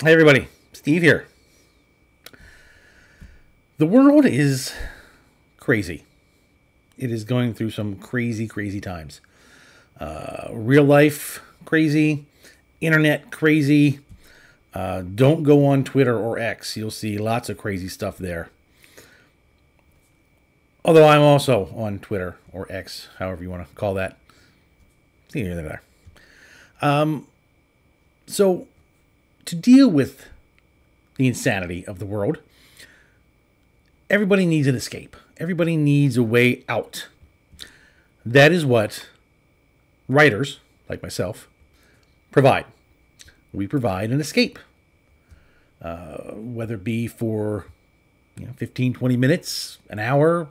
Hey everybody, Steve here. The world is crazy. It is going through some crazy, crazy times. Real life crazy, internet crazy. Don't go on Twitter or X. You'll see lots of crazy stuff there. Although I'm also on Twitter or X, however you want to call that. See here, there. So, to deal with the insanity of the world, everybody needs an escape. Everybody needs a way out. That is what writers, like myself, provide. We provide an escape. Whether it be for 15, 20 minutes, an hour,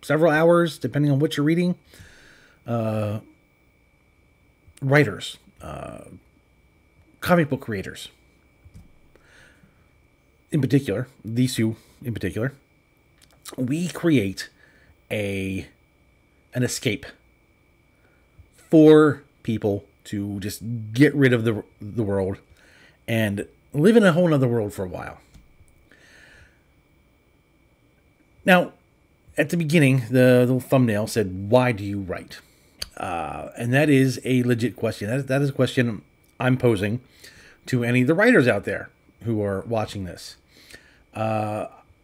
several hours, depending on what you're reading. Writers, comic book creators, in particular, these two in particular, we create an escape for people to just get rid of the world and live in a whole other world for a while. Now, at the beginning, the little thumbnail said, "Why do you write?" And that is a legit question. That is a question I'm posing to any of the writers out there who are watching this.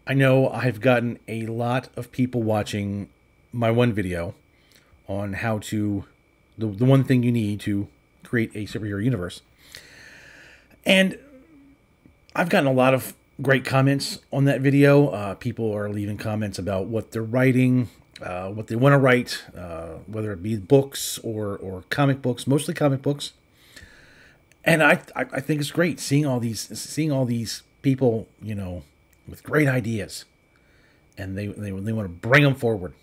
I know I've gotten a lot of people watching my one video on how to, the one thing you need to create a superhero universe. And I've gotten a lot of great comments on that video. People are leaving comments about what they're writing, what they want to write, whether it be books or comic books, mostly comic books. And I think it's great seeing all these people, with great ideas, and they want to bring them forward.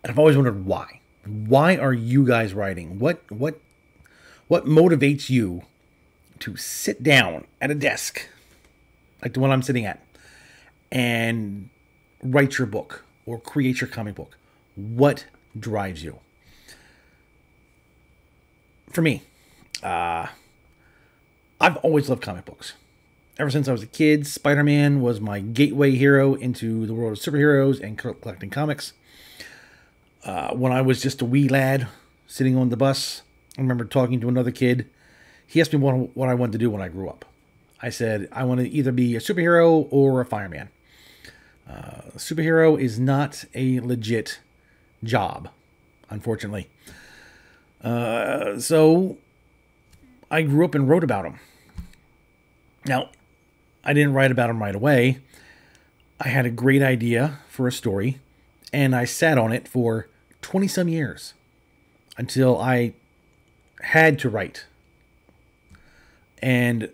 And I've always wondered why. Why are you guys writing? What motivates you to sit down at a desk like the one I'm sitting at and write your book or create your comic book? What drives you? For me, I've always loved comic books. Ever since I was a kid, Spider-Man was my gateway hero into the world of superheroes and collecting comics. When I was just a wee lad sitting on the bus, I remember talking to another kid. He asked me what I wanted to do when I grew up. I said, I want to either be a superhero or a fireman. Superhero is not a legit job, unfortunately. So I grew up and wrote about them. Now, I didn't write about them right away. I had a great idea for a story, and I sat on it for 20-some years until I had to write. And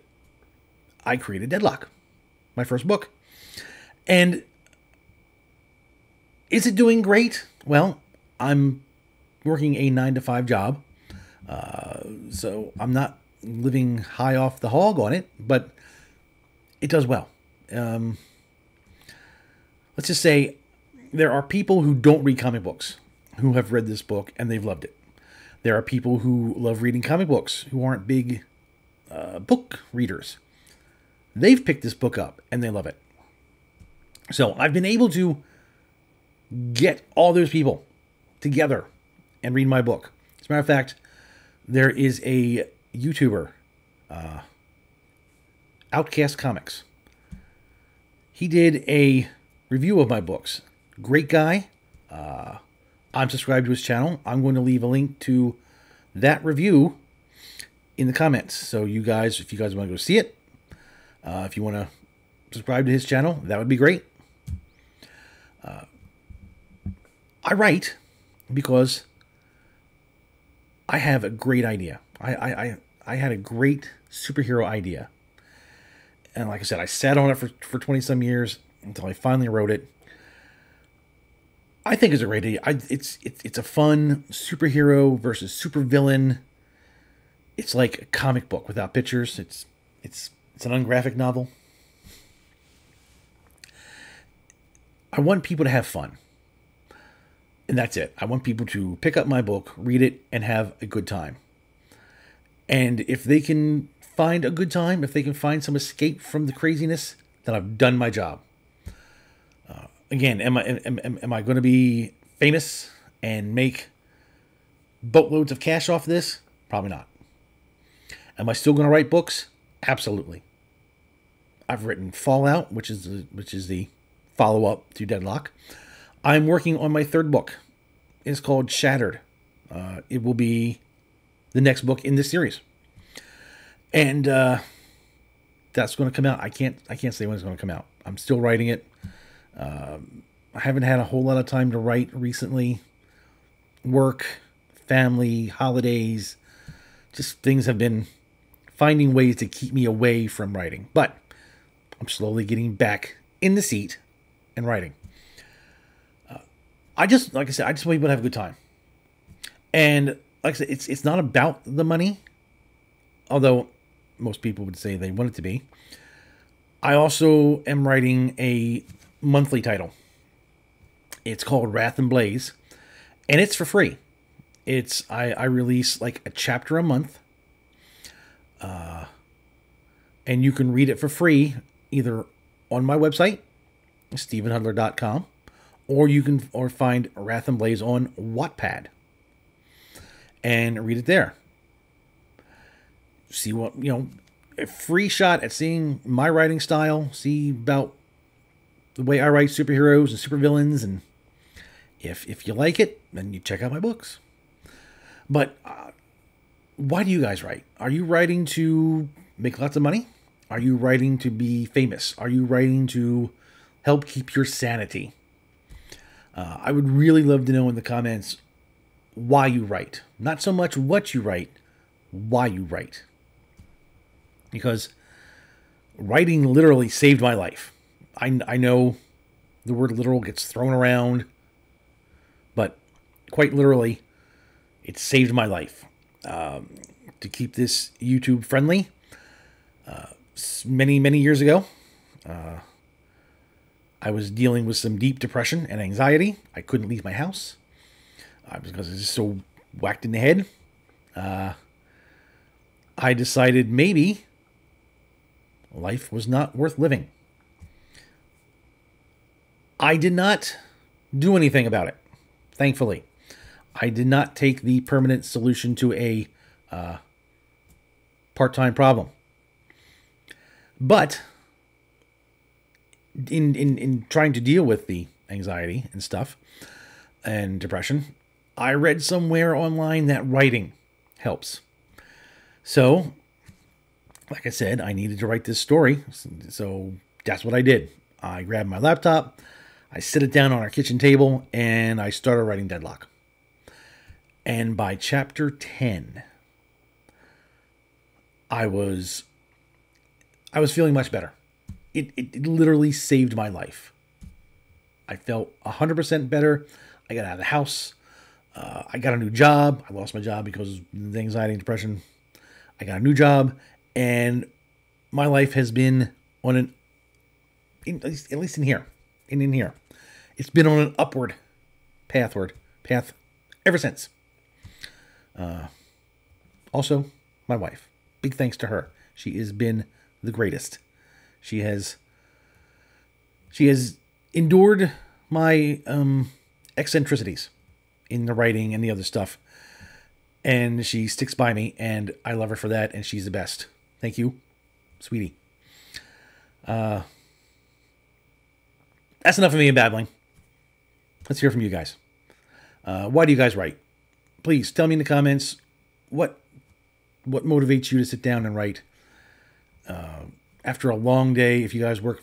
I created Deadlock, my first book. And is it doing great? Well, I'm working a 9-to-5 job, so I'm not living high off the hog on it, but it does well. Let's just say there are people who don't read comic books who have read this book and they've loved it. There are people who love reading comic books who aren't big book readers. They've picked this book up and they love it. So I've been able to get all those people together and read my book. As a matter of fact, there is a YouTuber, Outcast Comics. He did a review of my books. Great guy. I'm subscribed to his channel. I'm going to leave a link to that review in the comments. So you guys, if you guys want to go see it, if you want to subscribe to his channel, that would be great. I write because I have a great idea. I had a great superhero idea. And like I said, I sat on it for 20-some years until I finally wrote it. I think it's a great idea. It's a fun superhero versus supervillain. It's like a comic book without pictures. It's an ungraphic novel. I want people to have fun. And that's it. I want people to pick up my book, read it, and have a good time. And if they can find a good time, if they can find some escape from the craziness, then I've done my job. Again, am I going to be famous and make boatloads of cash off this? Probably not. Am I still going to write books? Absolutely. I've written Fallout, which is the follow-up to Deadlock. I'm working on my third book. It's called Shattered. It will be the next book in this series, and that's going to come out. I can't say when it's going to come out. I'm still writing it. I haven't had a whole lot of time to write recently. Work, family, holidays, just things have been finding ways to keep me away from writing. But I'm slowly getting back in the seat and writing. Like I said, I just want people to have a good time. And like I said, it's not about the money, although most people would say they want it to be. I also am writing a monthly title. It's called Wrath and Blaze, and it's for free. I release like a chapter a month, and you can read it for free either on my website, stephenhudler.com, or you can find Wrath and Blaze on Wattpad and read it there. See what, a free shot at seeing my writing style, see about the way I write superheroes and supervillains, and if you like it, then you check out my books. But why do you guys write? Are you writing to make lots of money? Are you writing to be famous? Are you writing to help keep your sanity? I would really love to know in the comments why you write. Not so much what you write, why you write. Because writing literally saved my life. I know the word literal gets thrown around, but quite literally, it saved my life. To keep this YouTube friendly, many years ago, I was dealing with some deep depression and anxiety. I couldn't leave my house because I was just so whacked in the head. I decided maybe life was not worth living. I did not do anything about it, thankfully. I did not take the permanent solution to a part-time problem. But in trying to deal with the anxiety and stuff and depression, I read somewhere online that writing helps. So, like I said, I needed to write this story, so that's what I did. I grabbed my laptop, I set it down on our kitchen table, and I started writing Deadlock. And by chapter 10, I was feeling much better. It literally saved my life. I felt 100% better. I got out of the house. I got a new job. I lost my job because of the anxiety and depression. I got a new job, and my life has been on at least in here, it's been on an upward path ever since. Also, my wife. Big thanks to her. She has been the greatest. She has endured my eccentricities in the writing and the other stuff, and she sticks by me, and I love her for that, and she's the best. Thank you, sweetie. That's enough of me babbling. Let's hear from you guys. Why do you guys write? Please tell me in the comments what motivates you to sit down and write. After a long day, if you guys work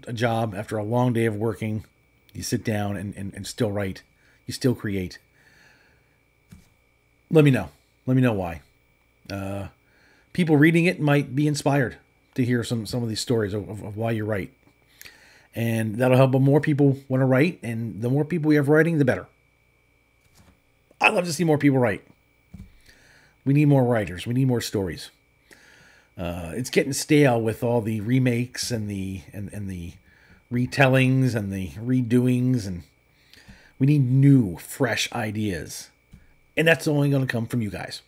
a job, after a long day of working, you sit down and still write. You still create. Let me know. Let me know why. People reading it might be inspired to hear some of these stories of why you write. And that'll help more people want to write. And the more people we have writing, the better. I love to see more people write. We need more writers. We need more stories. It's getting stale with all the remakes and the retellings and the redoings, and we need new, fresh ideas. And that's only going to come from you guys.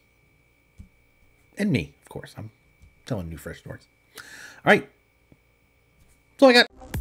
And me, of course. Selling new fresh starts. All right. That's all I got.